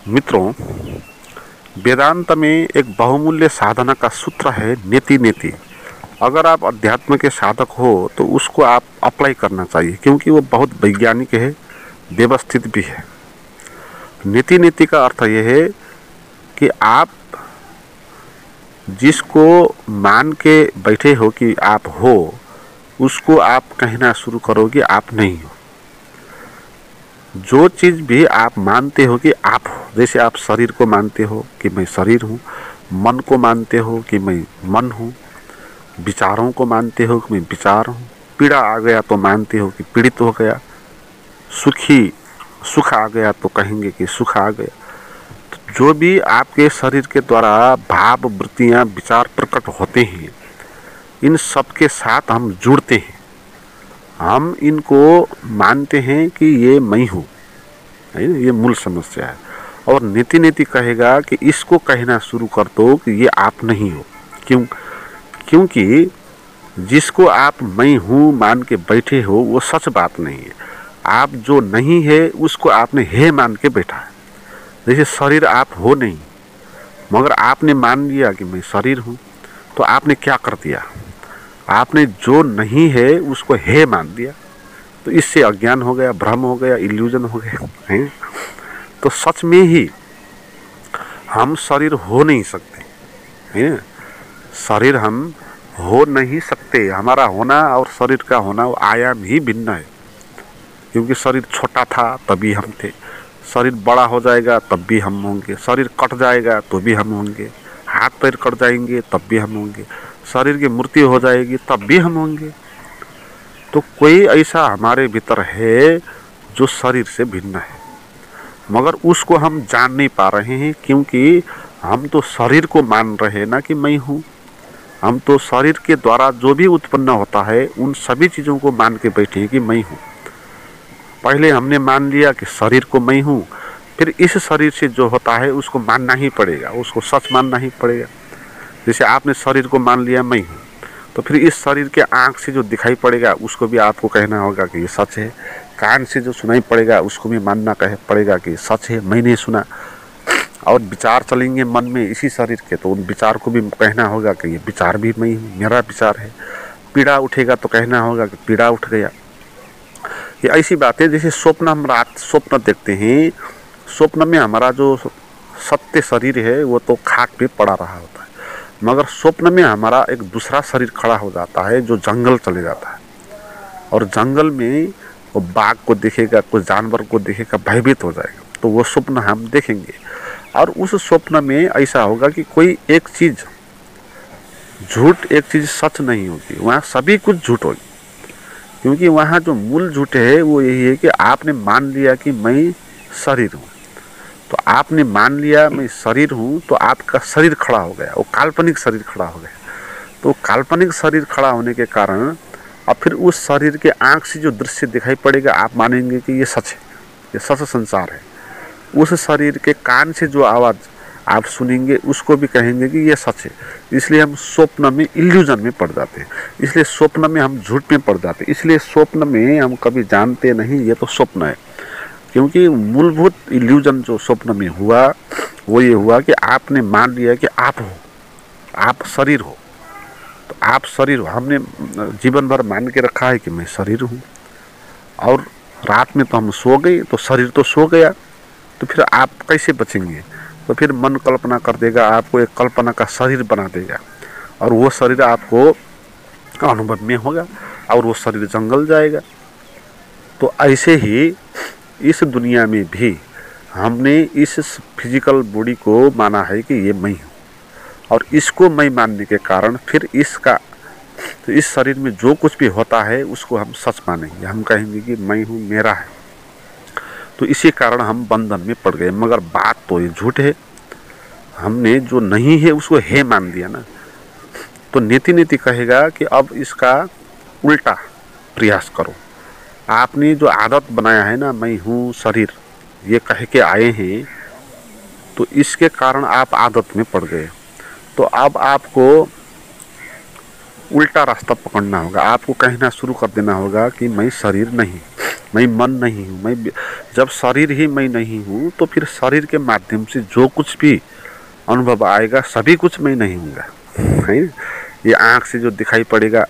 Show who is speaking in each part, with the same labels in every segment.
Speaker 1: मित्रों, वेदांत में एक बहुमूल्य साधना का सूत्र है नेति नेति। अगर आप अध्यात्म के साधक हो तो उसको आप अप्लाई करना चाहिए, क्योंकि वो बहुत वैज्ञानिक है, व्यवस्थित भी है। नेति नेति का अर्थ यह है कि आप जिसको मान के बैठे हो कि आप हो, उसको आप कहना शुरू करो कि आप नहीं हो। जो चीज़ भी आप मानते हो कि आप हो, जैसे आप शरीर को मानते हो कि मैं शरीर हूँ, मन को मानते हो कि मैं मन हूँ, विचारों को मानते हो कि मैं विचार हूँ, पीड़ा आ गया तो मानते हो कि पीड़ित हो गया, सुख आ गया तो कहेंगे कि सुख आ गया। तो जो भी आपके शरीर के द्वारा भाव, वृत्तियाँ, विचार प्रकट होते हैं, इन सब के साथ हम जुड़ते हैं। हम इनको मानते हैं कि ये मैं हूँ, ये मूल समस्या है। और नीति नीति कहेगा कि इसको कहना शुरू कर दो कि ये आप नहीं हो। क्योंकि जिसको आप मैं हूँ मान के बैठे हो वो सच बात नहीं है। आप जो नहीं है उसको आपने है मान के बैठा है। जैसे शरीर आप हो नहीं, मगर आपने मान लिया कि मैं शरीर हूँ, तो आपने क्या कर दिया? आपने जो नहीं है उसको है मान दिया। तो इससे अज्ञान हो गया, भ्रम हो गया, इल्यूजन हो गया है। तो सच में ही हम शरीर हो नहीं सकते हैं। शरीर हम हो नहीं सकते। हमारा होना और शरीर का होना आयाम ही भिन्न है। क्योंकि शरीर छोटा था तभी हम थे, शरीर बड़ा हो जाएगा तब भी हम होंगे, शरीर कट जाएगा तो भी हम होंगे, हाथ पैर कट जाएंगे तब भी हम होंगे, शरीर की मृत्यु हो जाएगी तब भी हम होंगे। तो कोई ऐसा हमारे भीतर है जो शरीर से भिन्न है, मगर उसको हम जान नहीं पा रहे हैं। क्योंकि हम तो शरीर को मान रहे हैं ना कि मैं हूँ। हम तो शरीर के द्वारा जो भी उत्पन्न होता है उन सभी चीज़ों को मान के बैठे हैं कि मैं हूँ। पहले हमने मान लिया कि शरीर को मैं हूँ, फिर इस शरीर से जो होता है उसको मानना ही पड़ेगा, उसको सच मानना ही पड़ेगा। जैसे आपने शरीर को मान लिया मैं हूँ, तो फिर इस शरीर के आँख से जो दिखाई पड़ेगा उसको भी आपको कहना होगा कि ये सच है। कान से जो सुनाई पड़ेगा उसको भी मानना पड़ेगा कि सच है, मैंने सुना। और विचार चलेंगे मन में इसी शरीर के, तो उन विचार को भी कहना होगा कि ये विचार भी मैं हूँ, मेरा विचार है। पीड़ा उठेगा तो कहना होगा कि पीड़ा उठ गया। ये ऐसी बात है जैसे स्वप्न, हम रात स्वप्न देखते हैं। स्वप्न में हमारा जो सत्य शरीर है वो तो खाट पे पड़ा रहा होता है, मगर स्वप्न में हमारा एक दूसरा शरीर खड़ा हो जाता है जो जंगल चले जाता है। और जंगल में वो बाघ को देखेगा, कोई जानवर को देखेगा, भयभीत हो जाएगा। तो वो स्वप्न हम देखेंगे, और उस स्वप्न में ऐसा होगा कि कोई एक चीज़ झूठ, एक चीज़ सच नहीं होगी, वहाँ सभी कुछ झूठ होगी। क्योंकि वहाँ जो मूल झूठ है वो यही है कि आपने मान लिया कि मैं शरीर हूँ। तो आपने मान लिया मैं शरीर हूँ, तो आपका शरीर खड़ा हो गया, वो काल्पनिक शरीर खड़ा हो गया। तो काल्पनिक शरीर खड़ा होने के कारण अब फिर उस शरीर के आँख से जो दृश्य दिखाई पड़ेगा आप मानेंगे कि ये सच है, ये सच संसार है। उस शरीर के कान से जो आवाज़ आप सुनेंगे उसको भी कहेंगे कि ये सच है। इसलिए हम स्वप्न में इल्यूजन में पड़ जाते हैं, इसलिए स्वप्न में हम झूठ में पड़ जाते हैं। इसलिए स्वप्न में हम कभी जानते नहीं ये तो स्वप्न है। क्योंकि मूलभूत इल्यूजन जो स्वप्न में हुआ वो ये हुआ कि आपने मान लिया कि आप हो, आप शरीर हो। तो आप शरीर हो, हमने जीवन भर मान के रखा है कि मैं शरीर हूँ। और रात में तो हम सो गए, तो शरीर तो सो गया, तो फिर आप कैसे बचेंगे? तो फिर मन कल्पना कर देगा, आपको एक कल्पना का शरीर बना देगा, और वो शरीर आपको अनुभव में होगा, और वो शरीर जंगल जाएगा। तो ऐसे ही इस दुनिया में भी हमने इस फिजिकल बॉडी को माना है कि ये मैं हूँ, और इसको मैं मानने के कारण फिर तो इस शरीर में जो कुछ भी होता है उसको हम सच मानेंगे, हम कहेंगे कि मैं हूँ, मेरा है। तो इसी कारण हम बंधन में पड़ गए। मगर बात तो ये झूठ है, हमने जो नहीं है उसको है मान दिया ना। तो नीति नीति कहेगा कि अब इसका उल्टा प्रयास करो। आपने जो आदत बनाया है ना, मैं हूँ शरीर, ये कह के आए हैं, तो इसके कारण आप आदत में पड़ गए। तो अब आपको उल्टा रास्ता पकड़ना होगा, आपको कहना शुरू कर देना होगा कि मैं शरीर नहीं। मैं मन नहीं हूँ। मैं जब शरीर ही मैं नहीं हूँ तो फिर शरीर के माध्यम से जो कुछ भी अनुभव आएगा सभी कुछ मैं नहीं हूँगा, है। ये आँख से जो दिखाई पड़ेगा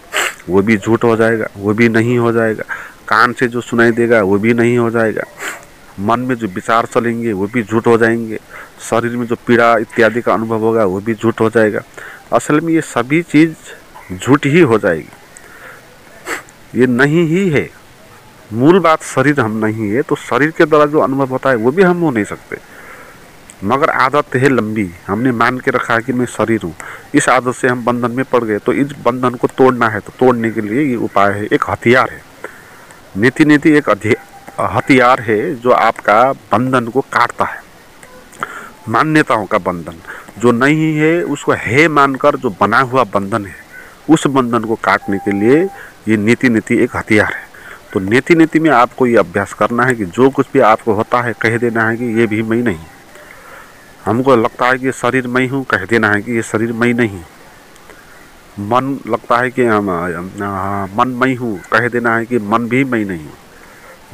Speaker 1: वो भी झूठ हो जाएगा, वो भी नहीं हो जाएगा। कान से जो सुनाई देगा वो भी नहीं हो जाएगा। मन में जो विचार चलेंगे वो भी झूठ हो जाएंगे। शरीर में जो पीड़ा इत्यादि का अनुभव होगा वो भी झूठ हो जाएगा। असल में ये सभी चीज़ झूठ ही हो जाएगी, ये नहीं ही है। मूल बात शरीर हम नहीं है, तो शरीर के द्वारा जो अनुभव होता है वो भी हम हो नहीं सकते। मगर आदत है लंबी, हमने मान के रखा है कि मैं शरीर हूँ। इस आदत से हम बंधन में पड़ गए, तो इस बंधन को तोड़ना है। तो तोड़ने के लिए ये उपाय है, एक हथियार है। नीति नीति एक हथियार है जो आपका बंधन को काटता है। मान्यताओं का बंधन जो नहीं है उसको है मानकर जो बना हुआ बंधन है, उस बंधन को काटने के लिए ये नीति नीति एक हथियार है। तो नीति नीति में आपको ये अभ्यास करना है कि जो कुछ भी आपको होता है कह देना है कि ये भी मैं नहीं। हमको लगता है कि ये शरीर मैं हूँ, कह देना है कि ये शरीर मैं नहीं। मन लगता है कि मन मैं हूँ, कह देना है कि मन भी मैं नहीं हूँ।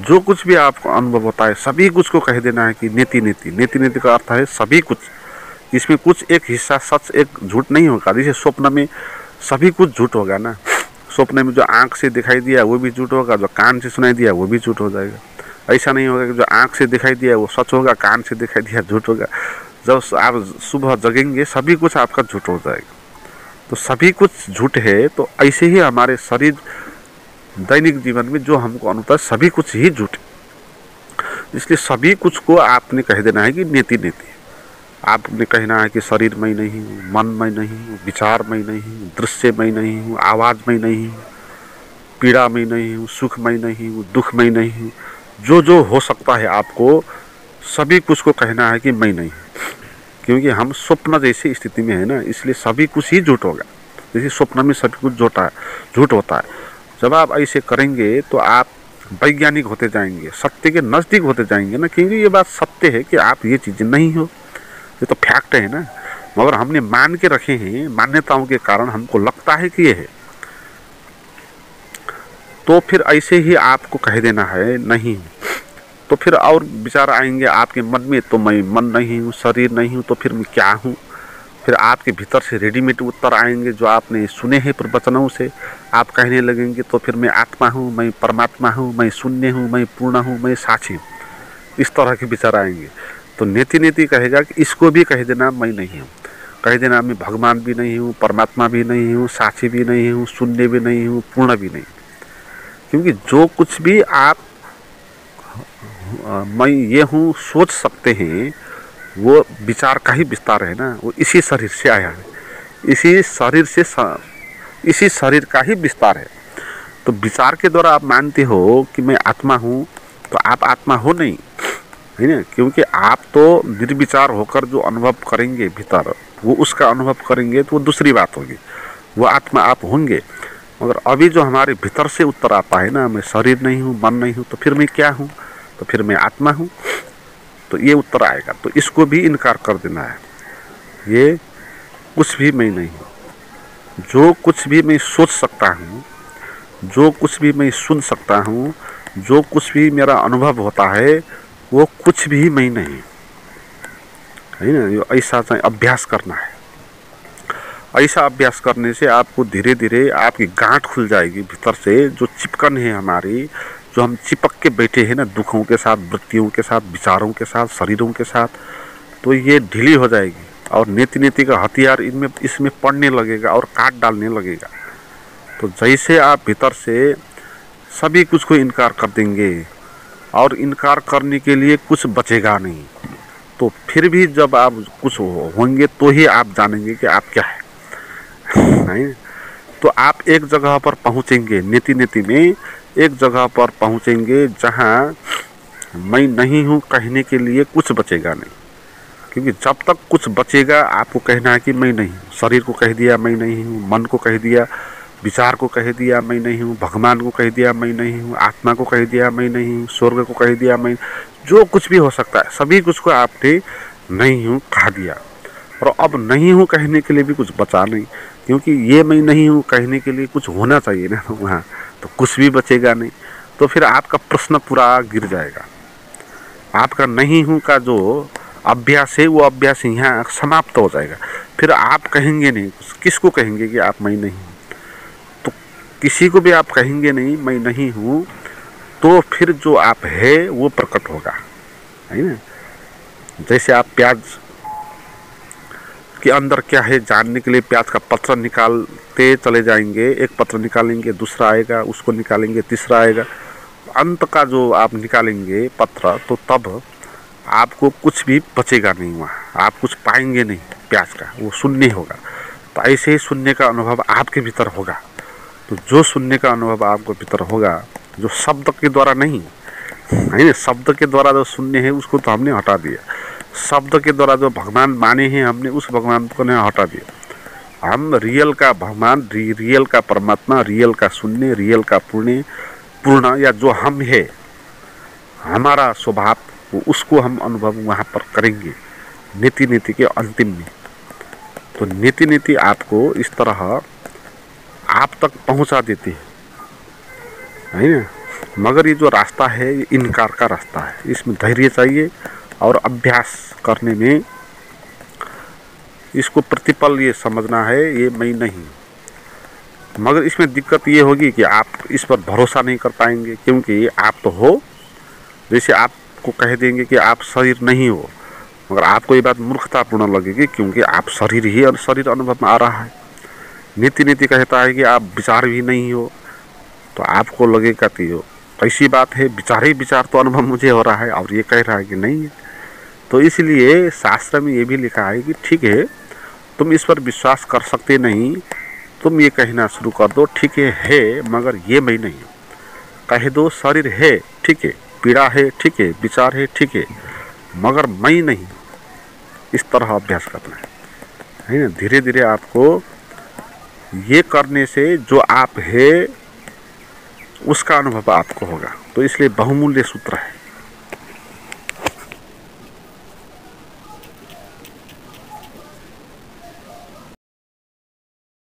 Speaker 1: जो कुछ भी आपको अनुभव होता है सभी कुछ को कह देना है कि नीति नीति। नीति नीति का अर्थ है सभी कुछ। इसमें कुछ एक हिस्सा सच एक झूठ नहीं होगा। जैसे स्वप्न में सभी कुछ झूठ होगा ना। स्वप्न में जो आँख से दिखाई दिया वो भी झूठ होगा, जो कान से सुनाई दिया वो भी झूठ हो जाएगा। ऐसा नहीं होगा कि जो आँख से दिखाई दिया वो सच होगा, कान से दिखाई दिया झूठ होगा। जब आप सुबह जगेंगे सभी कुछ आपका झूठ हो जाएगा। तो सभी कुछ झूठ है। तो ऐसे ही हमारे शरीर दैनिक जीवन में जो हमको अनुभव है सभी कुछ ही झूठ है। इसलिए सभी कुछ को आपने कह देना है कि नीति नीति। आपने कहना है कि शरीर मैं नहीं हूँ, मन मैं नहीं हूँ, विचार मैं नहीं हूँ, दृश्य मैं नहीं हूँ, आवाज़ मैं नहीं हूँ, पीड़ा मैं नहीं हूँ, सुख मैं नहीं हूँ, दुख मैं नहीं हूँ। जो जो हो सकता है आपको सभी कुछ को कहना है कि मैं नहीं हूँ। क्योंकि हम स्वप्न जैसी स्थिति में है ना, इसलिए सभी कुछ ही झूठ होगा। जैसे स्वप्न में सभी कुछ झूठ होता है। जब आप ऐसे करेंगे तो आप वैज्ञानिक होते जाएंगे, सत्य के नज़दीक होते जाएंगे ना। क्योंकि ये बात सत्य है कि आप ये चीज़ें नहीं हो, ये तो फैक्ट है ना। मगर हमने मान के रखे हैं, मान्यताओं के कारण हमको लगता है कि ये है। तो फिर ऐसे ही आपको कह देना है नहीं। तो फिर और विचार आएंगे आपके मन में, तो मैं मन नहीं हूँ, शरीर नहीं हूँ, तो फिर मैं क्या हूँ। फिर आपके भीतर से रेडीमेड उत्तर आएंगे जो आपने सुने हैं प्रवचनों से। आप कहने लगेंगे तो फिर मैं आत्मा हूँ, मैं परमात्मा हूँ, मैं शून्य हूँ, मैं पूर्ण हूँ, मैं साक्षी हूँ। इस तरह के विचार आएंगे। तो नीति नीति कहेगा कि इसको भी कह देना मैं नहीं हूँ, कह देना मैं भगवान भी नहीं हूँ, परमात्मा भी नहीं हूँ, साक्षी भी नहीं हूँ, शून्य भी नहीं हूँ, पूर्ण भी नहीं। क्योंकि जो कुछ भी आप मैं ये हूँ सोच सकते हैं वो विचार का ही विस्तार है ना। वो इसी शरीर से आया है, इसी शरीर का ही विस्तार है। तो विचार के द्वारा आप मानते हो कि मैं आत्मा हूँ, तो आप आत्मा हो नहीं, है ना। क्योंकि आप तो निर्विचार होकर जो अनुभव करेंगे भीतर, वो उसका अनुभव करेंगे तो वो दूसरी बात होगी, वो आत्मा आप होंगे। मगर अभी जो हमारे भीतर से उत्तर आता है ना, मैं शरीर नहीं हूँ, मन नहीं हूँ, तो फिर मैं क्या हूँ, तो फिर मैं आत्मा हूँ। तो ये उत्तर आएगा। तो इसको भी इनकार कर देना है, ये कुछ भी मैं नहीं हूँ। जो कुछ भी मैं सोच सकता हूँ, जो कुछ भी मैं सुन सकता हूँ, जो कुछ भी मेरा अनुभव होता है वो कुछ भी मैं नहीं, है ना। ऐसा अभ्यास करना है। ऐसा अभ्यास करने से आपको धीरे धीरे आपकी गांठ खुल जाएगी भीतर से। जो चिपकन है हमारी, जो हम चिपक के बैठे हैं ना दुखों के साथ, वृत्तियों के साथ, विचारों के साथ, शरीरों के साथ, तो ये ढीली हो जाएगी। और नीति नीति का हथियार इसमें पड़ने लगेगा और काट डालने लगेगा। तो जैसे आप भीतर से सभी कुछ को इनकार कर देंगे और इनकार करने के लिए कुछ बचेगा नहीं, तो फिर भी जब आप कुछ होंगे तो ही आप जानेंगे कि आप क्या है, नहीं। तो आप एक जगह पर पहुंचेंगे, नीति नीति में एक जगह पर पहुंचेंगे जहां मैं नहीं हूं कहने के लिए कुछ बचेगा नहीं। क्योंकि जब तक कुछ बचेगा आपको कहना है कि मैं नहीं हूँ। शरीर को कह दिया मैं नहीं हूँ, मन को कह दिया, विचार को कह दिया मैं नहीं हूँ, भगवान को कह दिया मैं नहीं हूँ, आत्मा को कह दिया मैं नहीं हूँ, स्वर्ग को कह दिया मैं, जो कुछ भी हो सकता है सभी कुछ को आपने नहीं हूँ कह दिया। और अब नहीं हूँ कहने के लिए भी कुछ बचा नहीं। क्योंकि ये मैं नहीं हूँ कहने के लिए कुछ होना चाहिए ना वहाँ, तो कुछ भी बचेगा नहीं। तो फिर आपका प्रश्न पूरा गिर जाएगा। आपका नहीं हूँ का जो अभ्यास है वो अभ्यास यहाँ समाप्त हो जाएगा। फिर आप कहेंगे नहीं, किसको कहेंगे कि आप मैं नहीं हूँ? तो किसी को भी आप कहेंगे नहीं मैं नहीं हूँ, तो फिर जो आप है वो प्रकट होगा, है ना। जैसे आप प्याज के अंदर क्या है जानने के लिए प्याज का पत्र निकालते चले जाएंगे, एक पत्र निकालेंगे दूसरा आएगा, उसको निकालेंगे तीसरा आएगा, अंत का जो आप निकालेंगे पत्र, तो तब आपको कुछ भी बचेगा नहीं, वहाँ आप कुछ पाएंगे नहीं प्याज का, वो शून्य होगा। तो ऐसे ही शून्य का अनुभव आपके भीतर होगा। तो जो शून्य का अनुभव आपके भीतर होगा, जो शब्द के द्वारा नहीं है, शब्द के द्वारा जो शून्य है उसको तो हमने हटा दिया, शब्द के द्वारा जो भगवान माने हैं हमने उस भगवान को ने हटा दिया। हम रियल का भगवान, रियल का परमात्मा, रियल का शून्य, रियल का पूर्ण या जो हम है हमारा स्वभाव, उसको हम अनुभव वहाँ पर करेंगे नीति नीति के अंतिम में। तो नीति नीति आपको इस तरह आप तक पहुँचा देती है ना। मगर ये जो रास्ता है ये इनकार का रास्ता है, इसमें धैर्य चाहिए और अभ्यास करने में इसको प्रतिपल ये समझना है ये मैं नहीं। मगर इसमें दिक्कत ये होगी कि आप इस पर भरोसा नहीं कर पाएंगे, क्योंकि आप तो हो। जैसे आपको कह देंगे कि आप शरीर नहीं हो, मगर आपको ये बात मूर्खतापूर्ण लगेगी, क्योंकि आप शरीर ही और शरीर अनुभव में आ रहा है। नीति नीति कहता है कि आप विचार भी नहीं हो, तो आपको लगेगा कि कैसी बात है, विचार ही विचार तो अनुभव मुझे हो रहा है, और ये कह रहा है कि नहीं है। तो इसलिए शास्त्र में ये भी लिखा है कि ठीक है तुम इस पर विश्वास कर सकते नहीं, तुम ये कहना शुरू कर दो ठीक है मगर ये मैं नहीं हूँ। कह दो शरीर है ठीक है, पीड़ा है ठीक है, विचार है ठीक है, मगर मैं नहीं। इस तरह अभ्यास करना है ना। धीरे धीरे आपको ये करने से जो आप है उसका अनुभव आपको होगा। तो इसलिए बहुमूल्य सूत्र है।